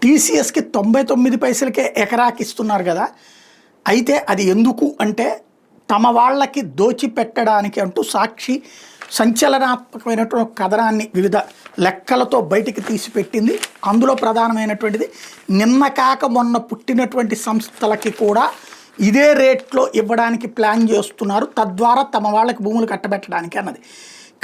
టీసీఎస్కి 99 పైసలకే ఎకరాకి ఇస్తున్నారు కదా. అయితే అది ఎందుకు అంటే తమ వాళ్ళకి దోచిపెట్టడానికి అంటూ సాక్షి సంచలనాత్మకమైనటువంటి కథనాన్ని వివిధ లెక్కలతో బయటికి తీసిపెట్టింది. అందులో ప్రధానమైనటువంటిది నిన్న కాక మొన్న పుట్టినటువంటి సంస్థలకి కూడా ఇదే రేట్లో ఇవ్వడానికి ప్లాన్ చేస్తున్నారు, తద్వారా తమ వాళ్ళకి భూములు కట్టబెట్టడానికి అన్నది.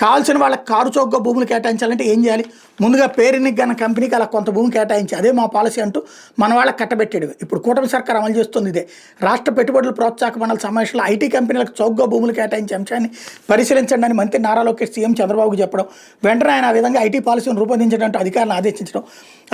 కావాల్సిన వాళ్ళకి కారు చౌకగా భూములు కేటాయించాలంటే ఏం చేయాలి? ముందుగా పేరునికి గన్న కంపెనీకి అలా కొంత భూమి కేటాయించి అదే మా పాలసీ అంటూ మన వాళ్ళకి కట్టబెట్టేది. ఇప్పుడు కూటమి సర్కార్ అమలు చేస్తుంది ఇదే. రాష్ట్ర పెట్టుబడుల ప్రోత్సాహక మండలి సమావేశంలో ఐటీ కంపెనీలకు చౌకగా భూములు కేటాయించే అంశాన్ని పరిశీలించండి అని మంత్రి నారా లోకేష్ సీఎం చంద్రబాబుకు చెప్పడం, వెంటనే ఆయన ఆ విధంగా ఐటీ పాలసీని రూపొందించడంటూ అధికారులను ఆదేశించడం,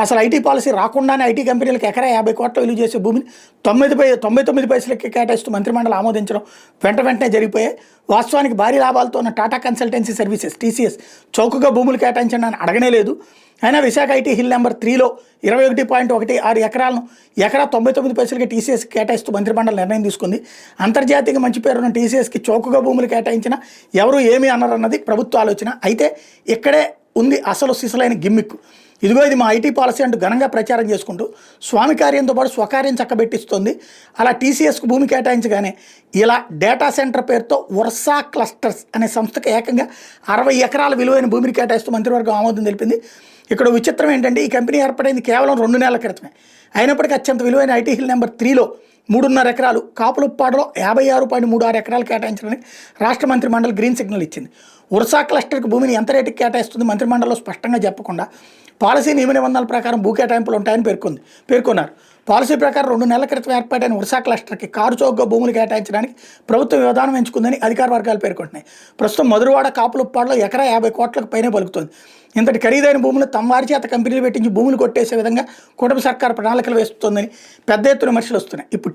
అసలు ఐటీ పాలసీ రాకుండానే ఐటీ కంపెనీలకు ఎకరా 50 కోట్ల విలువ చేసే భూమిని 99 పైసలకి కేటాయిస్తూ మంత్రిమండలి ఆమోదించడం వెంటనే జరిగిపోయాయి. వాస్తవానికి భారీ లాభాలతో ఉన్న టాటా కన్సల్టెన్సీ సర్వీసెస్ టీసీఎస్ చౌకగా భూములు కేటాయించండి అని అడగనే లేదు. అయినా విశాఖ ఐటీ హిల్ నెంబర్ 3లో 21.16 ఎకరాలను ఎకరా 99 పైసలకి టీసీఎస్ కేటాయిస్తూ మంత్రిమండలి నిర్ణయం తీసుకుంది. అంతర్జాతీయ మంచి పేరున్న టీసీఎస్కి చౌకగా భూములు కేటాయించినా ఎవరు ఏమీ అన్నారన్నది ప్రభుత్వ ఆలోచన. అయితే ఇక్కడే ఉంది అసలు సిసలైన గిమ్మిక్. ఇదిగో ఇది మా ఐటీ పాలసీ అంటూ ఘనంగా ప్రచారం చేసుకుంటూ స్వామి కార్యంతో పాటు స్వకార్యం చక్కబెట్టిస్తుంది. అలా టీసీఎస్కు భూమి కేటాయించగానే ఇలా డేటా సెంటర్ పేరుతో వర్సా క్లస్టర్స్ అనే సంస్థకు ఏకంగా 60 ఎకరాల విలువైన భూమిని కేటాయిస్తూ మంత్రివర్గం ఆమోదం తెలిపింది. ఇక్కడ విచిత్రం ఏంటంటే ఈ కంపెనీ ఏర్పడింది కేవలం 2 నెలల క్రితమే. అయినప్పటికీ అత్యంత విలువైన ఐటీ హిల్ నెంబర్ 3లో 3.5 ఎకరాలు, కాపులుప్పాడులో 56.36 ఎకరాలు కేటాయించడానికి రాష్ట్ర మంత్రి మండలి గ్రీన్ సిగ్నల్ ఇచ్చింది. ఉర్సా క్లస్టర్కి భూమిని ఎంత రేటుకి కేటాయిస్తుంది మంత్రిమండలిలో స్పష్టంగా చెప్పకుండా పాలసీ నియమ నిబంధనల ప్రకారం భూ కేటాయింపులు ఉంటాయని పేర్కొన్నారు. పాలసీ ప్రకారం 2 నెలల క్రితం ఏర్పాటైన ఉర్సా క్లస్టర్కి కారు చౌకగా భూములు కేటాయించడానికి ప్రభుత్వం విధానం ఎంచుకుందని అధికార వర్గాలు పేర్కొంటున్నాయి. ప్రస్తుతం మధురవాడ కాపులుప్పాడులో ఎకరా 50 కోట్లకు పైనే పలుకుతుంది. ఇంతటి ఖరీదైన భూములు తమ వారి చేత కంపెనీలు పెట్టించి భూములు కొట్టేసే విధంగా కుటుంబ సర్కారు ప్రణాళికలు వేస్తుందని పెద్ద ఎత్తున విమర్శలు వస్తున్నాయి. ఇప్పుడు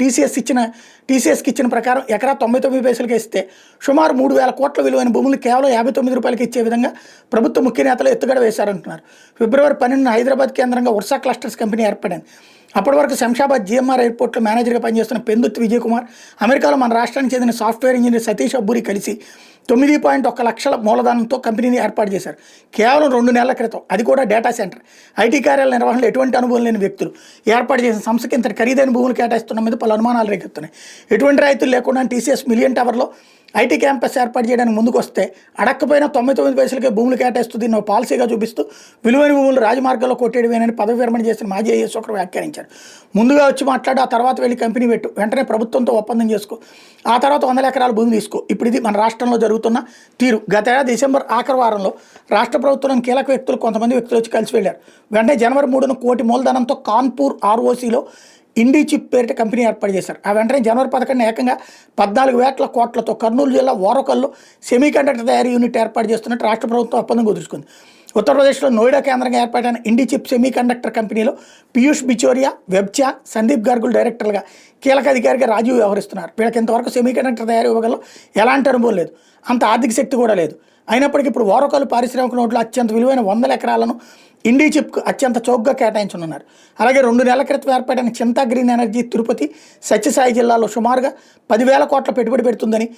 టీసీఎస్కి ఇచ్చిన ప్రకారం ఎకరా 99 పైసలకి ఇస్తే సుమారు 3,000 కోట్ల విలువైన భూములు కేవలం 59 రూపాయలకి ఇచ్చే విధంగా ప్రభుత్వ ముఖ్య నేతలు ఎత్తుగడ వేశారంటున్నారు. ఫిబ్రవరి 12 హైదరాబాద్ కేంద్రంగా ఉర్సా క్లస్టర్స్ కంపెనీ ఏర్పడింది. అప్పటి వరకు శంషాబాద్ జిఎంఆర్ ఎయిర్పోర్ట్లో మేనేజర్గా పనిచేస్తున్న పెందుర్తి విజయ్ కుమార్, అమెరికాలో మన రాష్ట్రానికి చెందిన సాఫ్ట్వేర్ ఇంజనీర్ సతీష్ అబ్బూరి కలిసి 9.1 లక్షల మూలధనంతో కంపెనీని ఏర్పాటు చేశారు. కేవలం 2 నెలల క్రితం, అది కూడా డేటా సెంటర్, ఐటీ కార్యాలయ నిర్వహణలో ఎటువంటి అనుభవం లేని వ్యక్తులు ఏర్పాటు చేసిన సంస్థకి ఇంత ఖరీదైన భూములు కేటాయిస్తున్న మీద పలు అనుమానాలు రేకెత్తున్నాయి. ఎటువంటి రైతులు లేకుండా టీసీఎస్ మిలియన్ టవర్లో ఐటీ క్యాంపస్ ఏర్పాటు చేయడానికి ముందుకు వస్తే అడక్కపోయినా 99 పైసలకే భూములు కేటాయిస్తుంది దీన్ని పాలసీగా చూపిస్తూ విలువైన భూములు రాజమార్గంలో కొట్టేయడమేనని పదవి విరమణ చేసిన మాజీ ఐఏఎస్ ఒకరు వ్యాఖ్యానించారు. ముందుగా వచ్చి మాట్లాడు, ఆ తర్వాత వెళ్ళి కంపెనీ పెట్టు, వెంటనే ప్రభుత్వంతో ఒప్పందం చేసుకో, ఆ తర్వాత 100 ఎకరాల భూమి తీసుకో. ఇప్పుడు ఇది మన రాష్ట్రంలో జరుగుతున్న తీరు. గత డిసెంబర్ ఆఖరి వారంలో రాష్ట్ర ప్రభుత్వం కీలక వ్యక్తులు కొంతమంది వ్యక్తులు వచ్చి కలిసి వెళ్ళారు. వెంటనే జనవరి 3న కోటి మూలధనంతో కాన్పూర్ ఆర్ఓసీలో ఇండీ చిప్ పేరిట కంపెనీ ఏర్పాటు చేశారు. ఆ వెంటనే జనవరి 11 ఏకంగా 14,000 కోట్లతో కర్నూలు జిల్లా ఓరకల్లో సెమీ కండక్టర్ తయారీ యూనిట్ ఏర్పాటు చేస్తున్నట్టు రాష్ట్ర ప్రభుత్వం ఒప్పందం కుదుర్చుకుంది. ఉత్తరప్రదేశ్లో నోయిడా కేంద్రంగా ఏర్పాటైన ఇండీ చిప్ సెమీ కండక్టర్ కంపెనీలో పీయూష్ బిచోరియా, వెబ్చా, సందీప్ గార్గుల్ డైరెక్టర్లుగా, కీలక అధికారిగా రాజీవ్ వ్యవహరిస్తున్నారు. వీళ్ళకి ఇంతవరకు సెమీ కండక్టర్ తయారీ ఇవ్వగల ఎలాంటి అనుభవం లేదు, అంత ఆర్థిక శక్తి కూడా లేదు. అయినప్పటికీ ఇప్పుడు ఓరకల్ పారిశ్రామిక నోట్లో అత్యంత విలువైన 100 ఎకరాలను ఇండీ చిప్కు అత్యంత చౌకగా కేటాయించనున్నారు. అలాగే 2 నెలల క్రితం ఏర్పడిన చింతా గ్రీన్ ఎనర్జీ తిరుపతి, సత్యసాయి జిల్లాలో సుమారుగా 10,000 కోట్ల పెట్టుబడి పెడుతుందని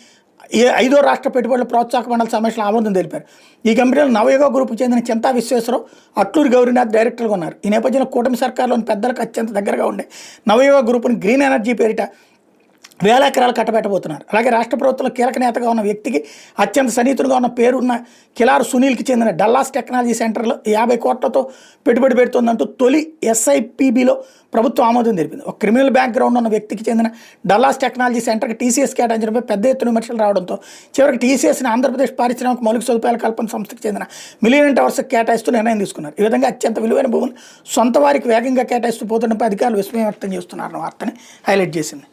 5వ రాష్ట్ర పెట్టుబడుల ప్రోత్సాహక మండలి సమావేశంలో ఆమోదం తెలిపారు. ఈ కంపెనీలో నవయుగ గ్రూప్కి చెందిన చింతా విశ్వేశ్వరరావు, అట్లూరి గౌరీనాథ్ డైరెక్టర్గా ఉన్నారు. ఈ నేపథ్యంలో కూటమి సర్కారులోని పెద్దలకు అత్యంత దగ్గరగా ఉండే నవయుగ గ్రూప్ని గ్రీన్ ఎనర్జీ పేరిట 1000 ఎకరాలు కట్టబెట్టబోతున్నారు. అలాగే రాష్ట్ర ప్రభుత్వంలో కీలక నేతగా ఉన్న వ్యక్తికి అత్యంత సన్నిహితులుగా ఉన్న పేరున్న కిలారు సునీల్కి చెందిన డల్లాస్ టెక్నాలజీ సెంటర్లో 50 కోట్లతో పెట్టుబడి పెడుతుందంటూ తొలి ఎస్ఐపిబిలో ప్రభుత్వం ఆమోదం తెలిపింది. ఒక క్రిమినల్ బ్యాక్గ్రౌండ్ ఉన్న వ్యక్తికి చెందిన డల్లాస్ టెక్నాలజీ సెంటర్కి టీసీఎస్ కేటాయించడంపై పెద్ద ఎత్తున విమర్శలు రావడంతో చివరికి టీసీఎస్ని ఆంధ్రప్రదేశ్ పారిశ్రామిక మౌలిక సదుపాయాల కల్పన సంస్థకి చెందిన మిలియన్ టవర్స్కి కేటాయిస్తూ నిర్ణయం తీసుకున్నారు. ఈ విధంగా అత్యంత విలువైన భూములు సొంత వారికి వేగంగా కేటాయిస్తూ పోతుండపై అధికారులు విస్మయం వ్యక్తం చేస్తున్నారన్న వార్తని హైలైట్ చేసింది.